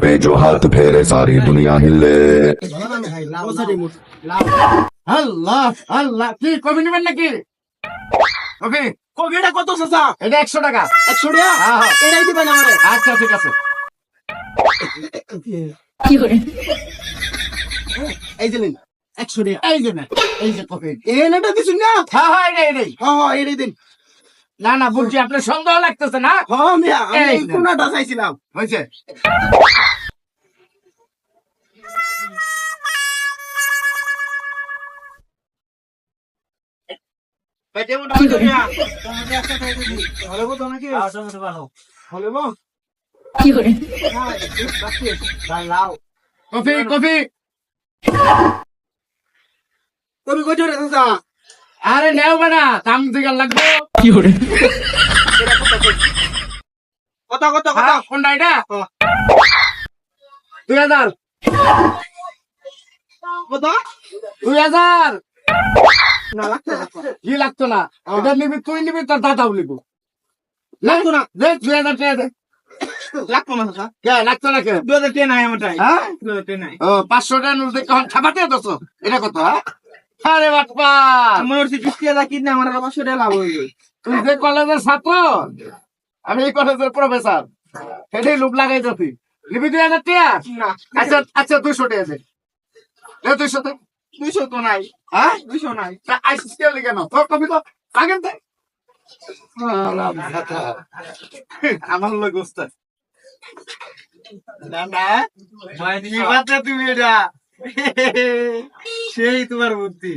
पे जो हाथ फेरे सारी दुनिया हिले। আল্লাহ আল্লাহ, কি কবি নেবেন নাকি? কবি কবিটা কত চাচা? এটা 100 টাকা। 100 টাকা? হ্যাঁ, হ্যাঁ। এটাই দিবেন আমারে। আচ্ছা ঠিক আছে। এই যে নিন 100 টাকা। এই যে নেন, এই যে কবি। এই নেটা দিছুন না? হ্যাঁ হ্যাঁ, এটাই। হ্যাঁ এটাই দিন। না না, বলছি আপনার সন্দেহ লাগতেছে না? হ্যাঁ মিয়া, আমি এই এই নেন। কোনাটা চাইছিলাম। হয়েছে। পেটে মোটা হইছে মিয়া। তোমাকে একটা খাই দিই। হলে বো তো নাকি? হলে বো? হ্যাঁ, বাকি ভাই লাও। Coffee coffee. কবি কত রে চাচা? আরে নেও বানা, দাম দিকে লাগবে। কত কত কত? হ্যাঁ, কোনটা এটা? 2000। কত? 2000 না লাগতো না। কি লাগতো না? এটা নিবি, তুই নিবি, তোর দাদাও নিবো। লাগতো না। দে 2000 টাকা দে। লাগতো না চাচা। কে লাগতো না কে? 2000 টাকা নাই আমারটাই। হ্যাঁ? 2000 টাকা নাই। ও 500 টাকা নোট দেখে এখন ছাপাতে দছ। এটা কত? হ্যাঁ? আরে বাটপা, আমার হচ্ছে 20 টাকা কিনে আমার 500 টাকা লাভ হইবে। তুই যে কলেজের ছাত্র, আমি এই কলেজের প্রফেসর, সেটাই লোভ লাগাই যাচ্ছি। নিবি 2000 টাকা? না। আচ্ছা আচ্ছা, 200 টাকা দে। 200 টাকা। 200 তো নাই। হ্যাঁ? 200 নাই। আইসিস কে লিখে নাও, তোর কবি তো আগেন দে। আমার লোক উস্তাদ। না না। ভাই তুমি বাচ্চা তুমি এটা। সেই তোমার বুদ্ধি।